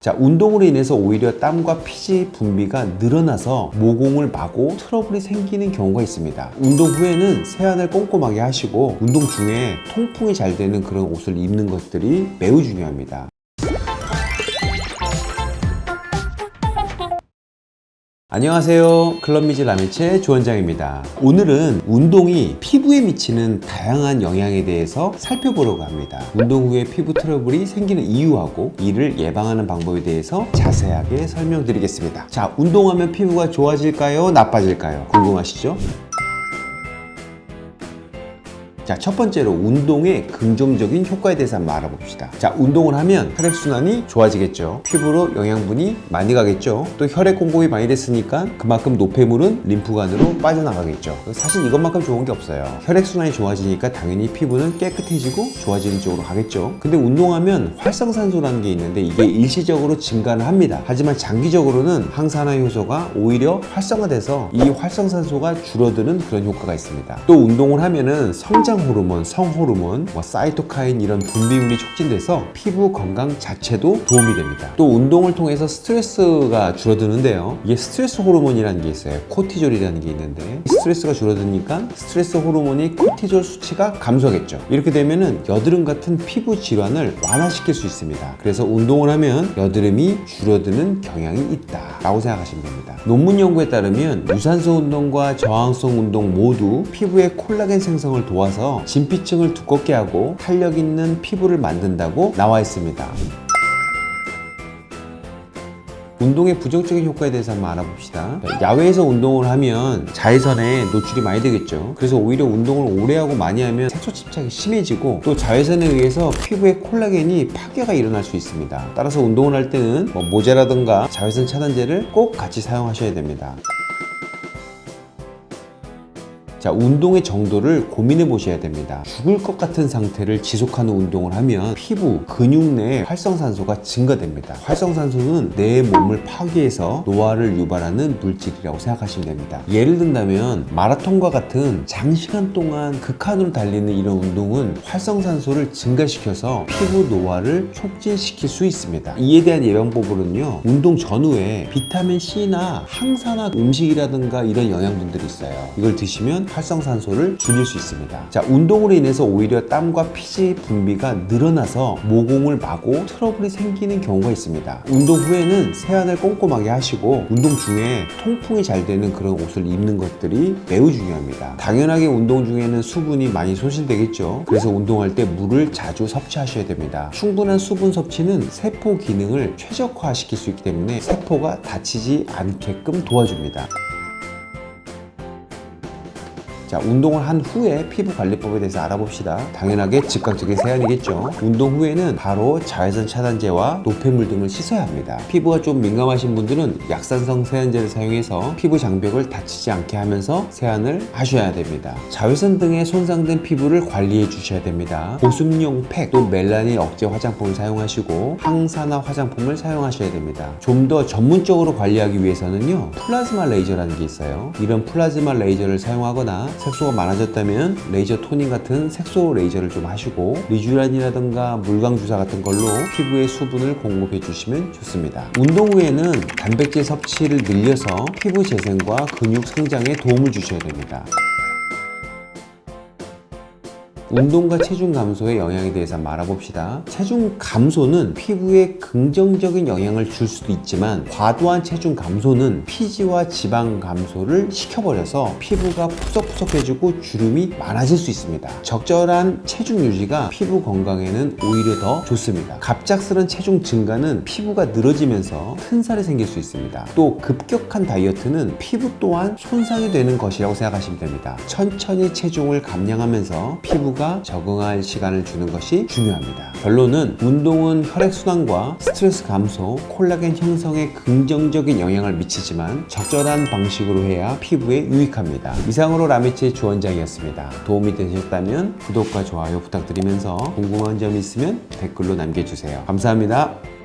자, 운동으로 인해서 오히려 땀과 피지 분비가 늘어나서 모공을 마고 트러블이 생기는 경우가 있습니다. 운동 후에는 세안을 꼼꼼하게 하시고 운동 중에 통풍이 잘 되는 그런 옷을 입는 것들이 매우 중요합니다. 안녕하세요. 클럽미즈 라미체 조원장입니다. 오늘은 운동이 피부에 미치는 다양한 영향에 대해서 살펴보려고 합니다. 운동 후에 피부 트러블이 생기는 이유하고 이를 예방하는 방법에 대해서 자세하게 설명드리겠습니다. 자, 운동하면 피부가 좋아질까요? 나빠질까요? 궁금하시죠? 자, 첫 번째로 운동의 긍정적인 효과에 대해서 한번 알아봅시다. 자, 운동을 하면 혈액순환이 좋아지겠죠. 피부로 영양분이 많이 가겠죠. 또 혈액 공급이 많이 됐으니까 그만큼 노폐물은 림프관으로 빠져나가겠죠. 사실 이것만큼 좋은 게 없어요. 혈액순환이 좋아지니까 당연히 피부는 깨끗해지고 좋아지는 쪽으로 가겠죠. 근데 운동하면 활성산소라는 게 있는데 이게 일시적으로 증가는 합니다. 하지만 장기적으로는 항산화 효소가 오히려 활성화돼서 이 활성산소가 줄어드는 그런 효과가 있습니다. 또 운동을 하면은 성장 호르몬, 성호르몬, 사이토카인 이런 분비물이 촉진돼서 피부 건강 자체도 도움이 됩니다. 또 운동을 통해서 스트레스가 줄어드는데요. 이게 스트레스 호르몬이라는 게 있어요. 코티졸이라는 게 있는데 스트레스가 줄어드니까 스트레스 호르몬이 코티졸 수치가 감소하겠죠. 이렇게 되면은 여드름 같은 피부 질환을 완화시킬 수 있습니다. 그래서 운동을 하면 여드름이 줄어드는 경향이 있다 라고 생각하시면 됩니다. 논문 연구에 따르면 유산소 운동과 저항성 운동 모두 피부의 콜라겐 생성을 도와서 진피층을 두껍게 하고 탄력 있는 피부를 만든다고 나와 있습니다. 운동의 부정적인 효과에 대해서 한번 알아봅시다. 야외에서 운동을 하면 자외선에 노출이 많이 되겠죠. 그래서 오히려 운동을 오래 하고 많이 하면 색소 침착이 심해지고 또 자외선에 의해서 피부의 콜라겐이 파괴가 일어날 수 있습니다. 따라서 운동을 할 때는 모자라든가 자외선 차단제를 꼭 같이 사용하셔야 됩니다. 자, 운동의 정도를 고민해 보셔야 됩니다. 죽을 것 같은 상태를 지속하는 운동을 하면 피부, 근육 내에 활성산소가 증가됩니다. 활성산소는 내 몸을 파괴해서 노화를 유발하는 물질이라고 생각하시면 됩니다. 예를 든다면 마라톤과 같은 장시간 동안 극한으로 달리는 이런 운동은 활성산소를 증가시켜서 피부 노화를 촉진시킬 수 있습니다. 이에 대한 예방법으로는요, 운동 전후에 비타민C나 항산화 음식이라든가 이런 영양분들이 있어요. 이걸 드시면 활성산소를 줄일 수 있습니다. 자, 운동으로 인해서 오히려 땀과 피지 분비가 늘어나서 모공을 마고 트러블이 생기는 경우가 있습니다. 운동 후에는 세안을 꼼꼼하게 하시고 운동 중에 통풍이 잘 되는 그런 옷을 입는 것들이 매우 중요합니다. 당연하게 운동 중에는 수분이 많이 소실되겠죠. 그래서 운동할 때 물을 자주 섭취하셔야 됩니다. 충분한 수분 섭취는 세포 기능을 최적화시킬 수 있기 때문에 세포가 다치지 않게끔 도와줍니다. 자, 운동을 한 후에 피부 관리법에 대해서 알아봅시다. 당연하게 즉각적인 세안이겠죠. 운동 후에는 바로 자외선 차단제와 노폐물 등을 씻어야 합니다. 피부가 좀 민감하신 분들은 약산성 세안제를 사용해서 피부 장벽을 다치지 않게 하면서 세안을 하셔야 됩니다. 자외선 등에 손상된 피부를 관리해 주셔야 됩니다. 보습용 팩, 또 멜라닌 억제 화장품을 사용하시고 항산화 화장품을 사용하셔야 됩니다. 좀 더 전문적으로 관리하기 위해서는요, 플라즈마 레이저라는 게 있어요. 이런 플라즈마 레이저를 사용하거나 색소가 많아졌다면 레이저 토닝 같은 색소 레이저를 좀 하시고 리쥬란이라든가 물광 주사 같은 걸로 피부에 수분을 공급해 주시면 좋습니다. 운동 후에는 단백질 섭취를 늘려서 피부 재생과 근육 성장에 도움을 주셔야 됩니다. 운동과 체중 감소의 영향에 대해서 한번 알아봅시다. 체중 감소는 피부에 긍정적인 영향을 줄 수도 있지만 과도한 체중 감소는 피지와 지방 감소를 시켜버려서 피부가 푸석푸석해지고 주름이 많아질 수 있습니다. 적절한 체중 유지가 피부 건강에는 오히려 더 좋습니다. 갑작스런 체중 증가는 피부가 늘어지면서 큰 살이 생길 수 있습니다. 또 급격한 다이어트는 피부 또한 손상이 되는 것이라고 생각하시면 됩니다. 천천히 체중을 감량하면서 피부가 적응할 시간을 주는 것이 중요합니다. 결론은 운동은 혈액순환과 스트레스 감소, 콜라겐 형성에 긍정적인 영향을 미치지만 적절한 방식으로 해야 피부에 유익합니다. 이상으로 라미체 주원장이었습니다. 도움이 되셨다면 구독과 좋아요 부탁드리면서 궁금한 점이 있으면 댓글로 남겨주세요. 감사합니다.